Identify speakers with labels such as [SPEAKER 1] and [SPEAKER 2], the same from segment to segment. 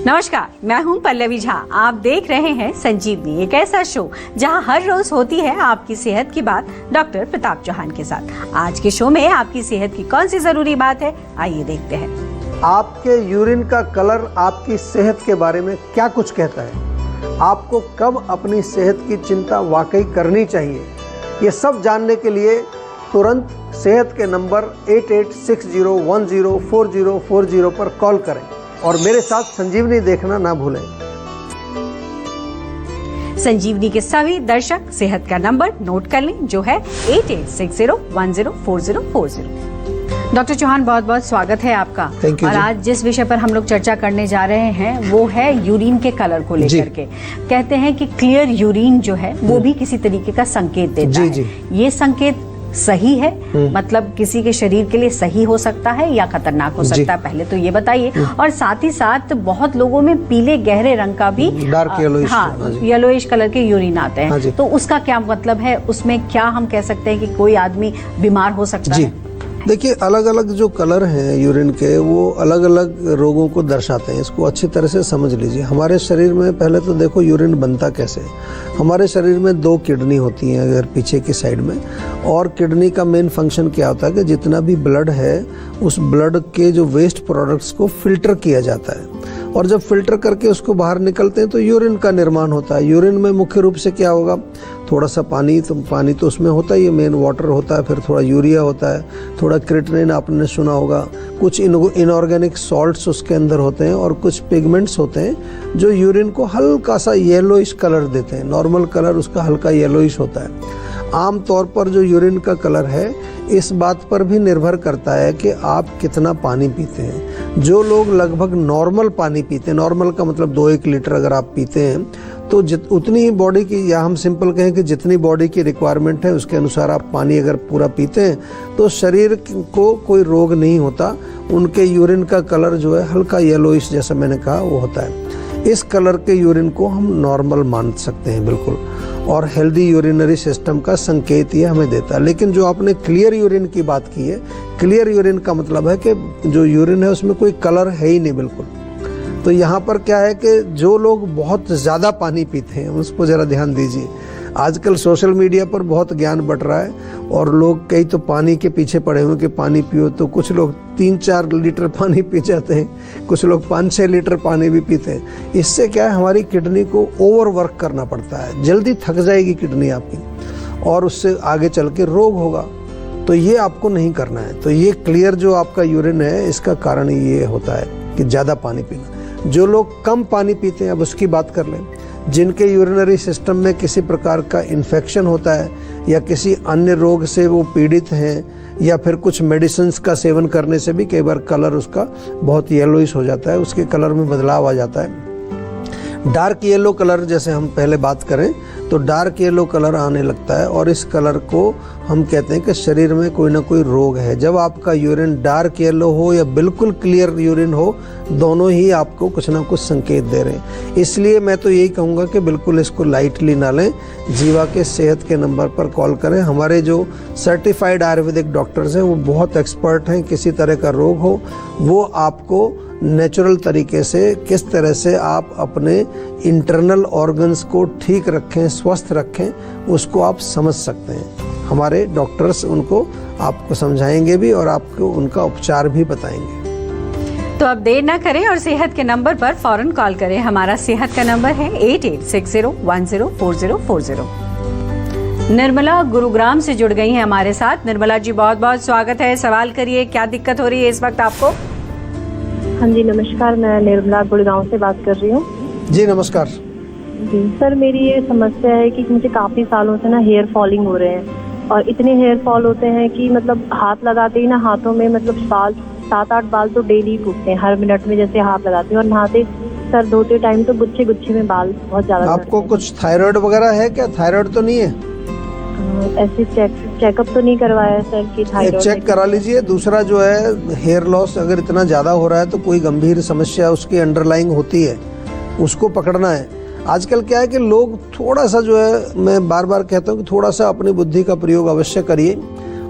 [SPEAKER 1] नमस्कार, मैं हूं पल्लवी झा। आप देख रहे हैं संजीवनी, एक ऐसा शो जहां हर रोज होती है आपकी सेहत की बात डॉक्टर प्रताप चौहान के साथ। आज के शो में आपकी सेहत की कौन सी जरूरी बात है, आइए देखते हैं।
[SPEAKER 2] आपके यूरिन का कलर आपकी सेहत के बारे में क्या कुछ कहता है? आपको कब अपनी सेहत की चिंता वाकई करनी चाहिए? ये सब जानने के लिए तुरंत सेहत के नंबर 8860104040 पर कॉल करें और मेरे साथ संजीवनी देखना ना भूलें।
[SPEAKER 1] संजीवनी के सभी दर्शक सेहत का नंबर नोट कर लें, जो है 8860104040। डॉक्टर चौहान, बहुत बहुत स्वागत है आपका।
[SPEAKER 2] Thank you,
[SPEAKER 1] और आज जिस विषय पर हम लोग चर्चा करने जा रहे हैं वो है यूरिन के कलर को लेकर के। कहते हैं कि क्लियर यूरिन जो है वो भी किसी तरीके का संकेत देता है। ये संकेत सही है? मतलब किसी के शरीर के लिए सही हो सकता है या खतरनाक हो सकता है, पहले तो ये बताइए। और साथ ही साथ बहुत लोगों में पीले गहरे रंग का भी
[SPEAKER 2] डार्क येलोइश,
[SPEAKER 1] येलोइश कलर के यूरिन आते हैं, तो उसका क्या मतलब है? उसमें क्या हम कह सकते हैं कि कोई आदमी बीमार हो सकता है?
[SPEAKER 2] देखिए, अलग अलग जो कलर हैं यूरिन के वो अलग अलग रोगों को दर्शाते हैं। इसको अच्छी तरह से समझ लीजिए। हमारे शरीर में पहले तो देखो यूरिन बनता कैसे है। हमारे शरीर में 2 किडनी होती हैं अगर पीछे की साइड में, और किडनी का मेन फंक्शन क्या होता है कि जितना भी ब्लड है उस ब्लड के जो वेस्ट प्रोडक्ट्स को फिल्टर किया जाता है, और जब फिल्टर करके उसको बाहर निकलते हैं तो यूरिन का निर्माण होता है। यूरिन में मुख्य रूप से क्या होगा? थोड़ा सा पानी तो उसमें होता ही है, मेन वाटर होता है, फिर थोड़ा यूरिया होता है, थोड़ा क्रिएटिनिन आपने सुना होगा, कुछ इनऑर्गेनिक सॉल्ट्स उसके अंदर होते हैं, और कुछ पिगमेंट्स होते हैं जो यूरिन को हल्का सा येलोइश कलर देते हैं। नॉर्मल कलर उसका हल्का येलोइश होता है। आम तौर पर जो यूरिन का कलर है इस बात पर भी निर्भर करता है कि आप कितना पानी पीते हैं। जो लोग लगभग नॉर्मल पानी पीते हैं, नॉर्मल का मतलब 2-1 लीटर अगर आप पीते हैं तो उतनी ही बॉडी की, या हम सिंपल कहें कि जितनी बॉडी की रिक्वायरमेंट है उसके अनुसार आप पानी अगर पूरा पीते हैं तो शरीर को कोई रोग नहीं होता। उनके यूरिन का कलर जो है हल्का येलोइश, जैसा मैंने कहा, वो होता है। इस कलर के यूरिन को हम नॉर्मल मान सकते हैं बिल्कुल, और हेल्दी यूरिनरी सिस्टम का संकेत ये हमें देता है। लेकिन जो आपने क्लियर यूरिन की बात की है, क्लियर यूरिन का मतलब है कि जो यूरिन है उसमें कोई कलर है ही नहीं बिल्कुल। तो यहाँ पर क्या है कि जो लोग बहुत ज़्यादा पानी पीते हैं उसको ज़रा ध्यान दीजिए। आजकल सोशल मीडिया पर बहुत ज्ञान बट रहा है और लोग कई तो पानी के पीछे पड़े हुए कि पानी पियो, तो कुछ लोग 3-4 लीटर पानी पी जाते हैं, कुछ लोग 5-6 लीटर पानी भी पीते हैं। इससे क्या है, हमारी किडनी को ओवरवर्क करना पड़ता है, जल्दी थक जाएगी किडनी आपकी और उससे आगे चल के रोग होगा। तो ये आपको नहीं करना है। तो ये क्लियर जो आपका यूरिन है इसका कारण ये होता है कि ज़्यादा पानी पीना। जो लोग कम पानी पीते हैं, अब उसकी बात कर लें, जिनके यूरिनरी सिस्टम में किसी प्रकार का इन्फेक्शन होता है या किसी अन्य रोग से वो पीड़ित हैं, या फिर कुछ मेडिसिन्स का सेवन करने से भी कई बार कलर उसका बहुत येलोइश हो जाता है, उसके कलर में बदलाव आ जाता है। डार्क येलो कलर जैसे हम पहले बात करें तो डार्क येलो कलर आने लगता है, और इस कलर को हम कहते हैं कि शरीर में कोई ना कोई रोग है। जब आपका यूरिन डार्क येलो हो या बिल्कुल क्लियर यूरिन हो, दोनों ही आपको कुछ ना कुछ संकेत दे रहे हैं। इसलिए मैं तो यही कहूँगा कि बिल्कुल इसको लाइटली ना लें। जीवा के सेहत के नंबर पर कॉल करें। हमारे जो सर्टिफाइड आयुर्वेदिक डॉक्टर्स हैं वो बहुत एक्सपर्ट हैं। किसी तरह का रोग हो वो आपको नेचुरल तरीके से, किस तरह से आप अपने इंटरनल ऑर्गन्स को ठीक रखें, स्वस्थ रखें, उसको आप समझ सकते हैं। हमारे डॉक्टर्स उनको आपको समझाएंगे भी और आपको उनका उपचार भी बताएंगे।
[SPEAKER 1] तो अब देर ना करें और सेहत के नंबर पर फौरन कॉल करें। हमारा सेहत का नंबर है 8860104040। निर्मला गुरुग्राम से जुड़ गई हैं हमारे साथ। निर्मला जी, बहुत बहुत स्वागत है। सवाल करिए, क्या दिक्कत हो रही है इस वक्त आपको?
[SPEAKER 3] हाँ जी, नमस्कार। मैं निर्मला गुड़गांव से बात कर रही हूँ।
[SPEAKER 2] जी नमस्कार
[SPEAKER 3] जी सर, मेरी ये समस्या है कि मुझे काफी सालों से ना हेयर फॉलिंग हो रहे हैं, और इतने हेयर फॉल होते हैं कि मतलब हाथ लगाते ही ना हाथों में मतलब बाल 7-8 बाल तो डेली टूटते हैं, हर मिनट में जैसे हाथ लगाते हैं, और नहाते सर धोते टाइम तो गुच्छे गुच्छे में बाल बहुत ज्यादा।
[SPEAKER 2] आपको कुछ थायराइड वगैरह है क्या? थायराइड तो नहीं है?
[SPEAKER 3] ऐसे चेकअप तो नहीं करवाया सर कि थायराइड।
[SPEAKER 2] चेक करा लीजिए। दूसरा जो है, हेयर लॉस अगर इतना ज़्यादा हो रहा है तो कोई गंभीर समस्या उसकी अंडरलाइंग होती है, उसको पकड़ना है। आजकल क्या है कि लोग थोड़ा सा जो है, मैं बार बार कहता हूँ कि थोड़ा सा अपनी बुद्धि का प्रयोग अवश्य करिए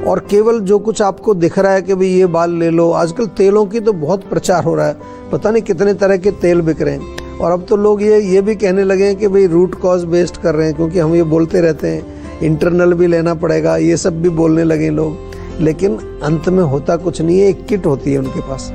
[SPEAKER 2] और केवल जो कुछ आपको दिख रहा है कि भाई ये बाल ले लो, आजकल तेलों की तो बहुत प्रचार हो रहा है, पता नहीं कितने तरह के तेल बिक रहे हैं। और अब तो लोग ये भी कहने लगे हैं कि भाई रूट कॉज बेस्ड कर रहे हैं, क्योंकि हम ये बोलते रहते हैं इंटरनल भी लेना पड़ेगा, ये सब भी बोलने लगे लोग। लेकिन अंत में होता कुछ नहीं है, एक किट होती है उनके पास,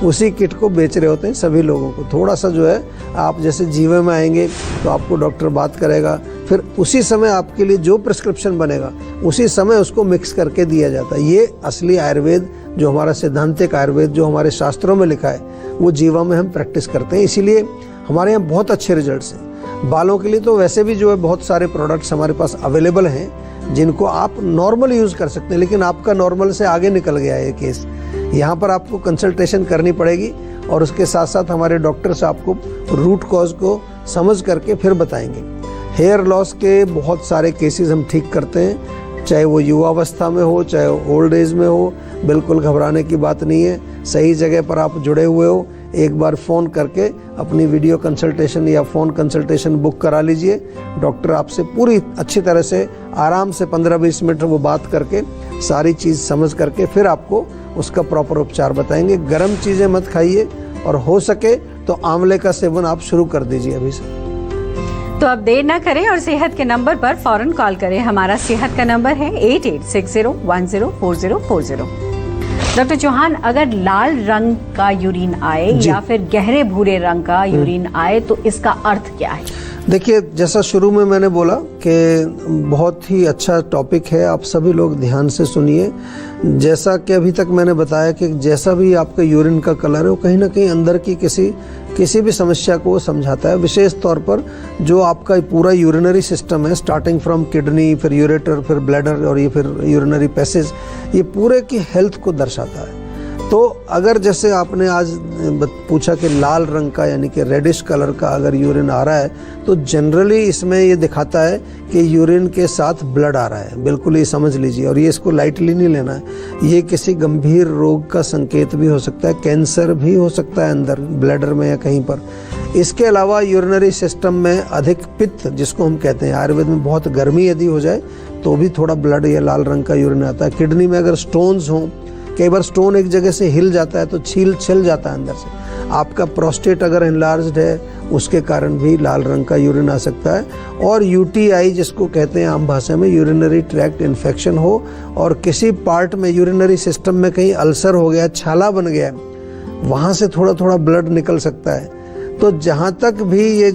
[SPEAKER 2] उसी किट को बेच रहे होते हैं सभी लोगों को। थोड़ा सा जो है आप जैसे जीवन में आएंगे तो आपको डॉक्टर बात करेगा, फिर उसी समय आपके लिए जो प्रिस्क्रिप्शन बनेगा उसी समय उसको मिक्स करके दिया जाता है। ये असली आयुर्वेद, जो हमारा सिद्धांतिक आयुर्वेद जो हमारे शास्त्रों में लिखा है, वो जीवा में हम प्रैक्टिस करते हैं। इसीलिए हमारे यहाँ बहुत अच्छे रिजल्ट्स हैं। बालों के लिए तो वैसे भी जो है बहुत सारे प्रोडक्ट्स हमारे पास अवेलेबल हैं जिनको आप नॉर्मल यूज़ कर सकते हैं, लेकिन आपका नॉर्मल से आगे निकल गया है ये केस। यहाँ पर आपको कंसल्टेशन करनी पड़ेगी और उसके साथ साथ हमारे डॉक्टर्स आपको रूट कॉज को समझ करके फिर बताएंगे। हेयर लॉस के बहुत सारे केसेस हम ठीक करते हैं, चाहे वो युवावस्था में हो चाहे ओल्ड एज में हो। बिल्कुल घबराने की बात नहीं है, सही जगह पर आप जुड़े हुए हो। एक बार फ़ोन करके अपनी वीडियो कंसल्टेशन या फ़ोन कंसल्टेशन बुक करा लीजिए। डॉक्टर आपसे पूरी अच्छी तरह से आराम से 15-20 मिनट वो बात करके सारी चीज़ समझ करके फिर आपको उसका प्रॉपर उपचार बताएंगे। गर्म चीज़ें मत खाइए और हो सके तो आंवले का सेवन आप शुरू कर दीजिए अभी से।
[SPEAKER 1] तो अब देर ना करें और सेहत के नंबर पर फौरन कॉल करें। हमारा सेहत का नंबर है 8860104040। डॉक्टर चौहान, अगर लाल रंग का यूरिन आए या फिर गहरे भूरे रंग का यूरिन आए तो इसका अर्थ क्या है?
[SPEAKER 2] देखिए, जैसा शुरू में मैंने बोला कि बहुत ही अच्छा टॉपिक है, आप सभी लोग ध्यान से सुनिए। जैसा कि अभी तक मैंने बताया कि जैसा भी आपका यूरिन का कलर है वो कहीं ना कहीं अंदर की किसी भी समस्या को समझाता है। विशेष तौर पर जो आपका पूरा यूरिनरी सिस्टम है, स्टार्टिंग फ्रॉम किडनी, फिर यूरेटर, फिर ब्लैडर और ये फिर यूरिनरी पैसेज, ये पूरे की हेल्थ को दर्शाता है। तो अगर जैसे आपने आज पूछा कि लाल रंग का यानी कि रेडिश कलर का अगर यूरिन आ रहा है तो जनरली इसमें ये दिखाता है कि यूरिन के साथ ब्लड आ रहा है। बिल्कुल ये समझ लीजिए, और ये इसको लाइटली नहीं लेना है। ये किसी गंभीर रोग का संकेत भी हो सकता है, कैंसर भी हो सकता है अंदर ब्लैडर में या कहीं पर। इसके अलावा यूरिनरी सिस्टम में अधिक पित्त, जिसको हम कहते हैं आयुर्वेद में, बहुत गर्मी यदि हो जाए तो भी थोड़ा ब्लड या लाल रंग का यूरिन आता है। किडनी में अगर स्टोन्स हों, कई बार स्टोन एक जगह से हिल जाता है तो छिल जाता है अंदर से। आपका प्रोस्टेट अगर एनलार्ज्ड है उसके कारण भी लाल रंग का यूरिन आ सकता है। और यूटीआई जिसको कहते हैं आम भाषा में, यूरिनरी ट्रैक्ट इन्फेक्शन हो और किसी पार्ट में यूरिनरी सिस्टम में कहीं अल्सर हो गया, छाला बन गया, वहाँ से थोड़ा थोड़ा ब्लड निकल सकता है। तो जहाँ तक भी ये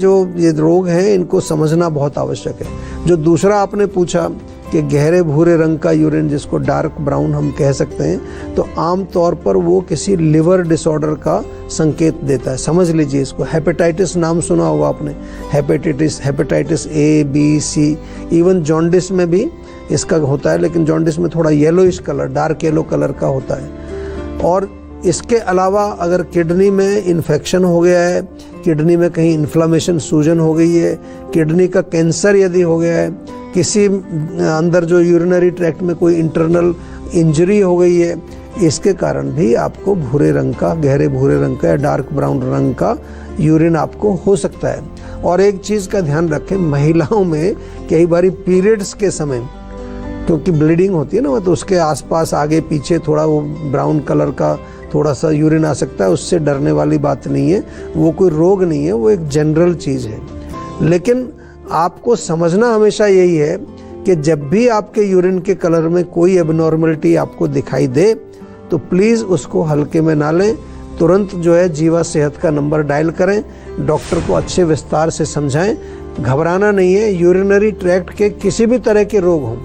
[SPEAKER 2] रोग हैं इनको समझना बहुत आवश्यक है। जो दूसरा आपने पूछा कि गहरे भूरे रंग का यूरिन, जिसको डार्क ब्राउन हम कह सकते हैं, तो आम तौर पर वो किसी लिवर डिसऑर्डर का संकेत देता है। समझ लीजिए इसको। हेपेटाइटिस नाम सुना होगा आपने, hepatitis A, B, C, even jaundice में भी इसका होता है, लेकिन जॉन्डिस में थोड़ा yellowish colour, dark yellow colour का होता है। और इसके अलावा अगर किडनी में इन्फेक्शन हो गया है, किडनी में कहीं इन्फ्लामेशन, सूजन हो गई है, किडनी का कैंसर यदि हो गया है, किसी अंदर जो यूरिनरी ट्रैक्ट में कोई इंटरनल इंजरी हो गई है, इसके कारण भी आपको भूरे रंग का, गहरे भूरे रंग का या डार्क ब्राउन रंग का यूरिन आपको हो सकता है। और एक चीज़ का ध्यान रखें, महिलाओं में कई बार पीरियड्स के समय क्योंकि ब्लीडिंग होती है ना, तो उसके आसपास आगे पीछे थोड़ा वो ब्राउन कलर का थोड़ा सा यूरिन आ सकता है। उससे डरने वाली बात नहीं है, वो कोई रोग नहीं है, वो एक जनरल चीज़ है। लेकिन आपको समझना हमेशा यही है कि जब भी आपके यूरिन के कलर में कोई एबनॉर्मलिटी आपको दिखाई दे तो प्लीज़ उसको हल्के में ना लें। तुरंत जो है जीवा सेहत का नंबर डायल करें, डॉक्टर को अच्छे विस्तार से समझाएं। घबराना नहीं है। यूरिनरी ट्रैक्ट के किसी भी तरह के रोग हों,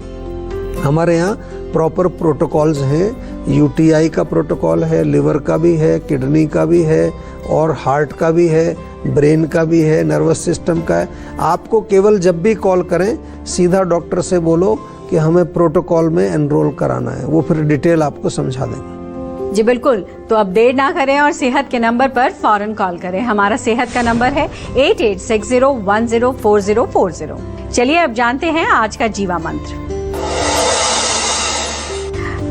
[SPEAKER 2] हमारे यहाँ प्रॉपर प्रोटोकॉल्स हैं। यूटीआई का प्रोटोकॉल है, लिवर का भी है, किडनी का भी है और हार्ट का भी है, ब्रेन का भी है, नर्वस सिस्टम का है। आपको केवल जब भी कॉल करें सीधा डॉक्टर से बोलो कि हमें प्रोटोकॉल में एनरोल कराना है, वो फिर डिटेल आपको समझा देंगे।
[SPEAKER 1] जी बिल्कुल। तो अब देर ना करें और सेहत के नंबर पर फौरन कॉल करें। हमारा सेहत का नंबर है 8860104040। चलिए अब जानते हैं आज का जीवा मंत्र।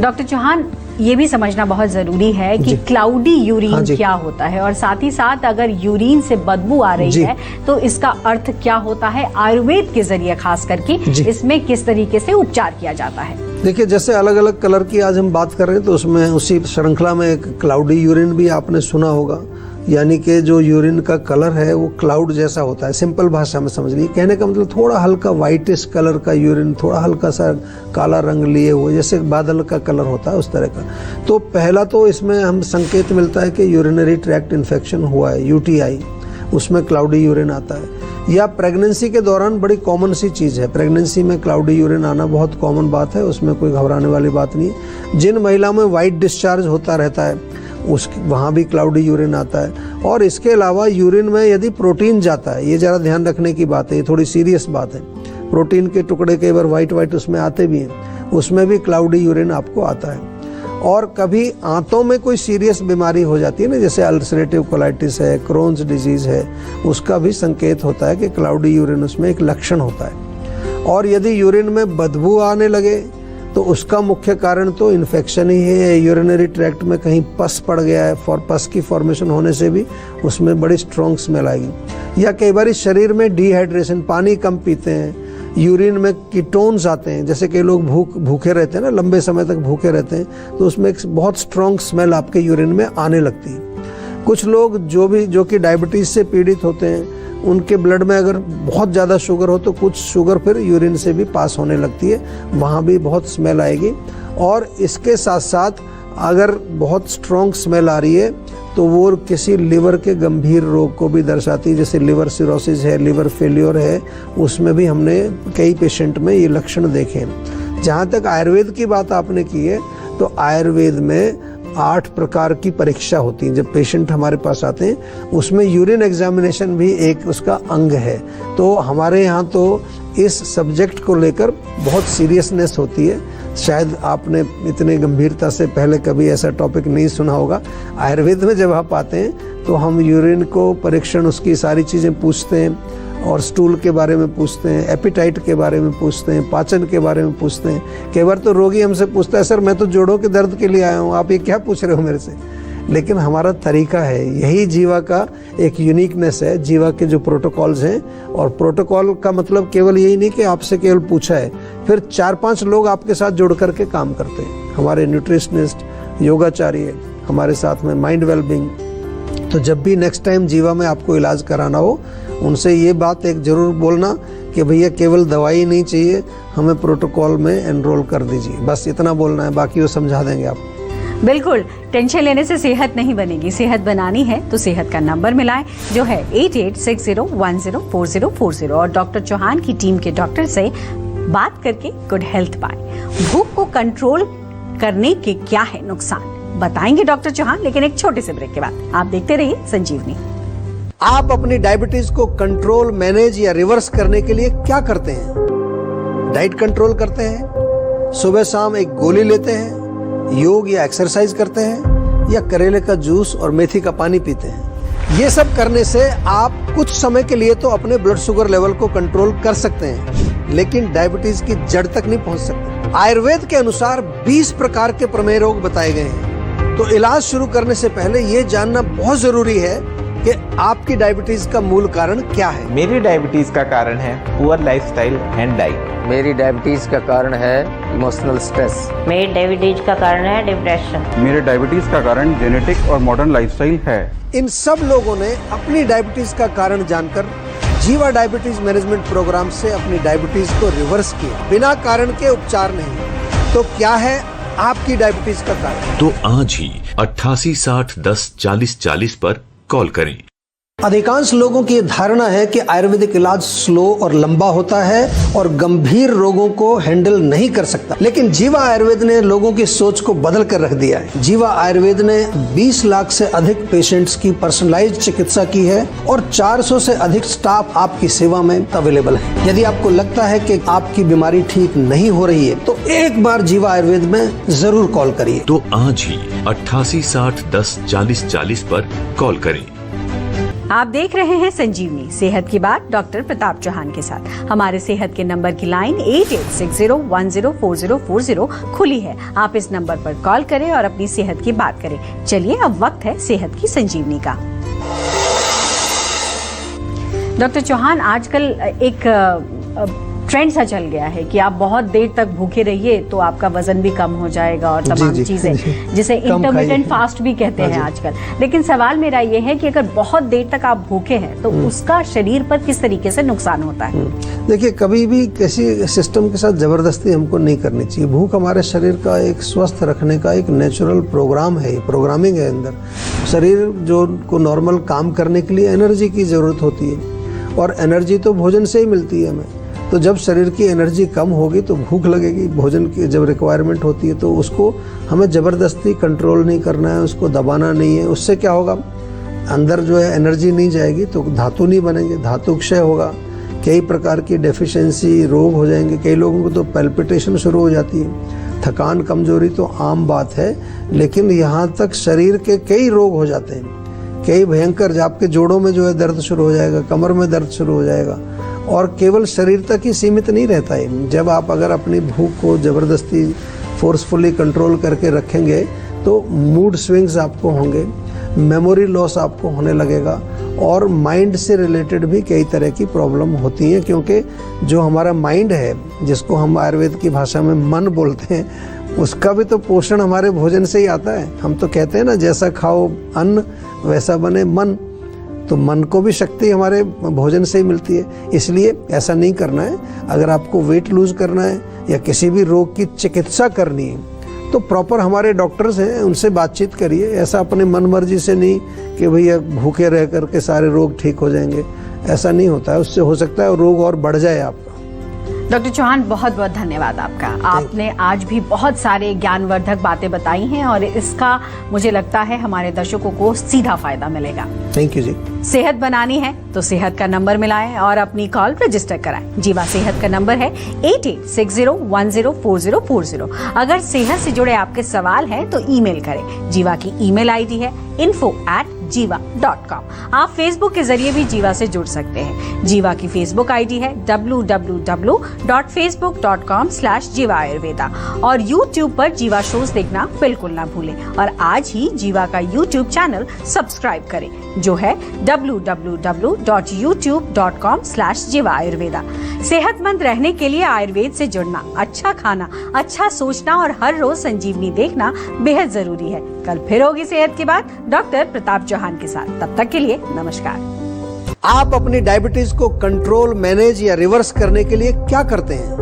[SPEAKER 1] डॉक्टर चौहान, ये भी समझना बहुत जरूरी है कि क्लाउडी यूरिन क्या होता है, और साथ ही साथ अगर यूरिन से बदबू आ रही है तो इसका अर्थ क्या होता है, आयुर्वेद के जरिए खास करके इसमें किस तरीके से उपचार किया जाता है।
[SPEAKER 2] देखिए, जैसे अलग अलग कलर की आज हम बात कर रहे हैं, तो उसमें उसी श्रृंखला में एक क्लाउडी यूरिन भी आपने सुना होगा। यानी कि जो यूरिन का कलर है वो क्लाउड जैसा होता है। सिंपल भाषा में समझ लीजिए, कहने का मतलब थोड़ा हल्का वाइटिश कलर का यूरिन, थोड़ा हल्का सा काला रंग लिए हुए, जैसे बादल का कलर होता है उस तरह का। तो पहला तो इसमें हम संकेत मिलता है कि यूरिनरी ट्रैक्ट इन्फेक्शन हुआ है, यूटीआई, उसमें क्लाउडी यूरिन आता है। या प्रेगनेंसी के दौरान बड़ी कॉमन सी चीज़ है, प्रेगनेंसी में क्लाउडी यूरिन आना बहुत कॉमन बात है, उसमें कोई घबराने वाली बात नहीं है। जिन महिलाओं में वाइट डिस्चार्ज होता रहता है वहाँ भी क्लाउडी यूरिन आता है। और इसके अलावा यूरिन में यदि प्रोटीन जाता है, ये ज़रा ध्यान रखने की बात है, ये थोड़ी सीरियस बात है। प्रोटीन के टुकड़े कई बार वाइट उसमें आते भी हैं, उसमें भी क्लाउडी यूरिन आपको आता है। और कभी आंतों में कोई सीरियस बीमारी हो जाती है ना, जैसे अल्सरेटिव कोलाइटिस है, क्रोन्स डिजीज़ है, उसका भी संकेत होता है कि क्लाउडी यूरिन उसमें एक लक्षण होता है। और यदि यूरिन में बदबू आने लगे तो उसका मुख्य कारण तो इन्फेक्शन ही है। यूरिनरी ट्रैक्ट में कहीं पस पड़ गया है, पस की फॉर्मेशन होने से भी उसमें बड़ी स्ट्रॉन्ग स्मेल आएगी। या कई बार शरीर में डिहाइड्रेशन, पानी कम पीते हैं, यूरिन में कीटोन्स आते हैं, जैसे कई लोग भूखे रहते हैं ना, लंबे समय तक भूखे रहते हैं, तो उसमें एक बहुत स्ट्रॉन्ग स्मेल आपके यूरिन में आने लगती है। कुछ लोग जो कि डायबिटीज़ से पीड़ित होते हैं, उनके ब्लड में अगर बहुत ज़्यादा शुगर हो तो कुछ शुगर फिर यूरिन से भी पास होने लगती है, वहाँ भी बहुत स्मेल आएगी। और इसके साथ साथ अगर बहुत स्ट्रॉन्ग स्मेल आ रही है तो वो किसी लिवर के गंभीर रोग को भी दर्शाती है, जैसे लिवर सिरोसिस है, लिवर फेल्योर है, उसमें भी हमने कई पेशेंट में ये लक्षण देखे हैं। जहाँ तक आयुर्वेद की बात आपने की है, तो आयुर्वेद में 8 प्रकार की परीक्षा होती है। जब पेशेंट हमारे पास आते हैं उसमें यूरिन एग्जामिनेशन भी एक उसका अंग है। तो हमारे यहाँ तो इस सब्जेक्ट को लेकर बहुत सीरियसनेस होती है। शायद आपने इतने गंभीरता से पहले कभी ऐसा टॉपिक नहीं सुना होगा। आयुर्वेद में जब आप आते हैं तो हम यूरिन को परीक्षण, उसकी सारी चीज़ें पूछते हैं, और स्टूल के बारे में पूछते हैं, एपिटाइट के बारे में पूछते हैं, पाचन के बारे में पूछते हैं। कई बार तो रोगी हमसे पूछता है, सर मैं तो जोड़ों के दर्द के लिए आया हूँ, आप ये क्या पूछ रहे हो मेरे से। लेकिन हमारा तरीका है, यही जीवा का एक यूनिकनेस है, जीवा के जो प्रोटोकॉल्स हैं। और प्रोटोकॉल का मतलब केवल यही नहीं कि आपसे केवल पूछा है, फिर 4-5 लोग आपके साथ जुड़ करके काम करते हैं, हमारे न्यूट्रिशनिस्ट, योगाचार्य, हमारे साथ में माइंड वेलबींग। तो जब भी नेक्स्ट टाइम जीवा में आपको इलाज कराना हो, उनसे ये बात एक ज़रूर बोलना कि भैया केवल दवाई नहीं चाहिए, हमें प्रोटोकॉल में एनरोल कर दीजिए। बस इतना बोलना है, बाकी वो समझा देंगे आप।
[SPEAKER 1] बिल्कुल, टेंशन लेने से सेहत नहीं बनेगी। सेहत बनानी है तो सेहत का नंबर मिलाएं, जो है 8860104040, और डॉक्टर चौहान की टीम के डॉक्टर से बात करके गुड हेल्थ पाएं। भूख को कंट्रोल करने के क्या है नुकसान, बताएंगे डॉक्टर चौहान, लेकिन एक छोटे से ब्रेक के बाद। आप देखते रहिए संजीवनी।
[SPEAKER 2] आप अपनी डायबिटीज को कंट्रोल, मैनेज या रिवर्स करने के लिए क्या करते हैं? डाइट कंट्रोल करते हैं, सुबह शाम एक गोली लेते हैं, योग या एक्सरसाइज करते हैं, या करेले का जूस और मेथी का पानी पीते हैं। ये सब करने से आप कुछ समय के लिए तो अपने ब्लड शुगर लेवल को कंट्रोल कर सकते हैं, लेकिन डायबिटीज की जड़ तक नहीं पहुंच सकते। आयुर्वेद के अनुसार 20 प्रकार के प्रमेय रोग बताए गए हैं। तो इलाज शुरू करने से पहले ये जानना बहुत जरूरी है कि आपकी डायबिटीज का मूल कारण क्या है।
[SPEAKER 4] मेरी डायबिटीज का कारण है पुअर लाइफस्टाइल एंड डाइट।
[SPEAKER 5] मेरी डायबिटीज का कारण है इमोशनल स्ट्रेस।
[SPEAKER 6] मेरी डायबिटीज का कारण है डिप्रेशन।
[SPEAKER 7] मेरे डायबिटीज का कारण जेनेटिक और मॉडर्न लाइफस्टाइल है।
[SPEAKER 2] इन सब लोगों ने अपनी डायबिटीज का कारण जानकर जीवा डायबिटीज मैनेजमेंट प्रोग्राम से अपनी डायबिटीज को रिवर्स किया, बिना कारण के उपचार नहीं। तो क्या है आपकी डायबिटीज का कारण?
[SPEAKER 8] तो आज ही 88 60 10 40 40 पर कॉल करें।
[SPEAKER 2] अधिकांश लोगों की धारणा है कि आयुर्वेदिक इलाज स्लो और लंबा होता है और गंभीर रोगों को हैंडल नहीं कर सकता, लेकिन जीवा आयुर्वेद ने लोगों की सोच को बदल कर रख दिया है। जीवा आयुर्वेद ने 20 लाख से अधिक पेशेंट्स की पर्सनलाइज्ड चिकित्सा की है और 400 से अधिक स्टाफ आपकी सेवा में अवेलेबल है। यदि आपको लगता है कि आपकी बीमारी ठीक नहीं हो रही है तो एक बार जीवा आयुर्वेद में जरूर कॉल करिए।
[SPEAKER 8] तो आज ही 88 60 10 40 40 पर कॉल करें।
[SPEAKER 1] आप देख रहे हैं संजीवनी, सेहत की बात डॉक्टर प्रताप चौहान के साथ। हमारे सेहत के नंबर की लाइन 8860104040 खुली है। आप इस नंबर पर कॉल करें और अपनी सेहत की बात करें। चलिए अब वक्त है सेहत की संजीवनी का। डॉक्टर चौहान, आजकल एक ट्रेंड सा चल गया है कि आप बहुत देर तक भूखे रहिए तो आपका वजन भी कम हो जाएगा और तमाम चीजें, जिसे इंटरमिटेंट फास्ट भी कहते हैं आजकल। लेकिन सवाल मेरा ये है कि अगर बहुत देर तक आप भूखे हैं तो उसका शरीर पर किस तरीके से नुकसान होता है?
[SPEAKER 2] देखिए, कभी भी किसी सिस्टम के साथ जबरदस्ती हमको नहीं करनी चाहिए। भूख हमारे शरीर का एक स्वस्थ रखने का एक नेचुरल प्रोग्राम है, प्रोग्रामिंग है अंदर। शरीर जो को नॉर्मल काम करने के लिए एनर्जी की जरूरत होती है और एनर्जी तो भोजन से ही मिलती है हमें। तो जब शरीर की एनर्जी कम होगी तो भूख लगेगी, भोजन की जब रिक्वायरमेंट होती है तो उसको हमें ज़बरदस्ती कंट्रोल नहीं करना है, उसको दबाना नहीं है। उससे क्या होगा, अंदर जो है एनर्जी नहीं जाएगी तो धातु नहीं बनेंगे, धातु क्षय होगा, कई प्रकार की डेफिशिएंसी रोग हो जाएंगे। कई लोगों को तो पैल्पिटेशन शुरू हो जाती है, थकान कमजोरी तो आम बात है, लेकिन यहाँ तक शरीर के कई रोग हो जाते हैं, कई भयंकर। आपके जोड़ों में जो है दर्द शुरू हो जाएगा, कमर में दर्द शुरू हो जाएगा और केवल शरीर तक ही सीमित नहीं रहता है। जब आप अगर अपनी भूख को ज़बरदस्ती फोर्सफुली कंट्रोल करके रखेंगे तो मूड स्विंग्स आपको होंगे, मेमोरी लॉस आपको होने लगेगा और माइंड से रिलेटेड भी कई तरह की प्रॉब्लम होती हैं, क्योंकि जो हमारा माइंड है, जिसको हम आयुर्वेद की भाषा में मन बोलते हैं, उसका भी तो पोषण हमारे भोजन से ही आता है। हम तो कहते हैं ना, जैसा खाओ अन्न वैसा बने मन। तो मन को भी शक्ति हमारे भोजन से ही मिलती है। इसलिए ऐसा नहीं करना है। अगर आपको वेट लूज करना है या किसी भी रोग की चिकित्सा करनी है तो प्रॉपर हमारे डॉक्टर्स हैं, उनसे बातचीत करिए। ऐसा अपने मन मर्जी से नहीं कि भैया भूखे रह करके सारे रोग ठीक हो जाएंगे, ऐसा नहीं होता है। उससे हो सकता है रोग और बढ़ जाए आपका।
[SPEAKER 1] डॉक्टर चौहान, बहुत बहुत धन्यवाद आपका। आपने आज भी बहुत सारे ज्ञानवर्धक बातें बताई हैं और इसका मुझे लगता है हमारे दर्शकों को सीधा फायदा मिलेगा।
[SPEAKER 2] थैंक यू जी।
[SPEAKER 1] सेहत बनानी है तो सेहत का नंबर मिलाएं और अपनी कॉल रजिस्टर कराएं। जीवा सेहत का नंबर है 8860104040। अगर सेहत से जुड़े आपके सवाल हैं तो ईमेल करें। जीवा की ईमेल आईडी है info@jiva.com। आप फेसबुक के जरिए भी जीवा से जुड़ सकते हैं। जीवा की फेसबुक आईडी है www.facebook.com/jiva ayurveda और YouTube पर जीवा शोज देखना बिल्कुल ना भूलें। और आज ही जीवा का YouTube चैनल सब्सक्राइब करें, जो है www.youtube.com/jiva ayurveda। सेहतमंद रहने के लिए आयुर्वेद से जुड़ना, अच्छा खाना, अच्छा सोचना और हर रोज संजीवनी देखना बेहद जरूरी है। कल फिर होगी सेहत की बात डॉक्टर प्रताप चौहान के साथ। तब तक के लिए नमस्कार।
[SPEAKER 2] आप अपनी डायबिटीज को कंट्रोल, मैनेज या रिवर्स करने के लिए क्या करते हैं?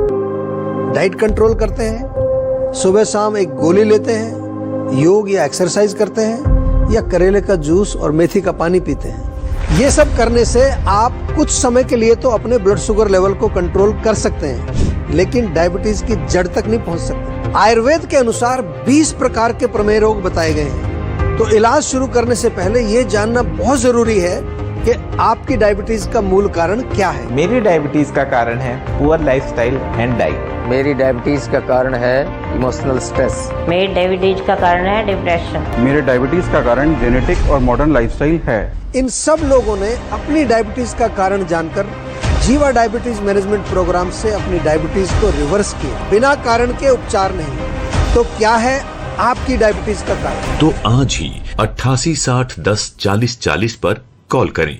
[SPEAKER 2] डाइट कंट्रोल करते हैं, सुबह शाम एक गोली लेते हैं, योग या एक्सरसाइज करते हैं, या करेले का जूस और मेथी का पानी पीते हैं? ये सब करने से आप कुछ समय के लिए तो अपने ब्लड शुगर लेवल को कंट्रोल कर सकते हैं, लेकिन डायबिटीज की जड़ तक नहीं पहुंच सकते। आयुर्वेद के अनुसार 20 प्रकार के प्रमेय रोग बताए गए हैं। तो इलाज शुरू करने से पहले ये जानना बहुत जरूरी है कि आपकी डायबिटीज का मूल कारण क्या है।
[SPEAKER 4] मेरी डायबिटीज का कारण है पुअर लाइफस्टाइल एंड डाइट।
[SPEAKER 5] मेरी डायबिटीज का कारण है इमोशनल स्ट्रेस।
[SPEAKER 6] मेरी डायबिटीज का कारण है डिप्रेशन।
[SPEAKER 7] मेरे डायबिटीज का कारण जेनेटिक और मॉडर्न लाइफस्टाइल है।
[SPEAKER 2] इन सब लोगों ने अपनी डायबिटीज का कारण जानकर जीवा डायबिटीज मैनेजमेंट प्रोग्राम से अपनी डायबिटीज को रिवर्स किया, बिना कारण के उपचार नहीं। तो क्या है आपकी डायबिटीज का कारण?
[SPEAKER 8] तो आज ही 8860104040 पर कॉल करें।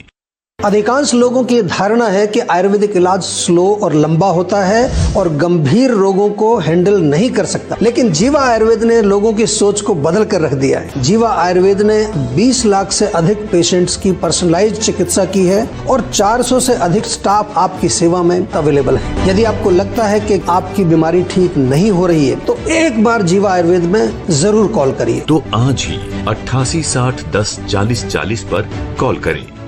[SPEAKER 2] अधिकांश लोगों की धारणा है कि आयुर्वेदिक इलाज स्लो और लंबा होता है और गंभीर रोगों को हैंडल नहीं कर सकता, लेकिन जीवा आयुर्वेद ने लोगों की सोच को बदल कर रख दिया है। जीवा आयुर्वेद ने 20 लाख से अधिक पेशेंट्स की पर्सनलाइज्ड चिकित्सा की है और 400 से अधिक स्टाफ आपकी सेवा में अवेलेबल है। यदि आपको लगता है कि आपकी बीमारी ठीक नहीं हो रही है तो एक बार जीवा आयुर्वेद में जरूर कॉल करिए।
[SPEAKER 8] तो आज ही 8860104040 पर कॉल करें।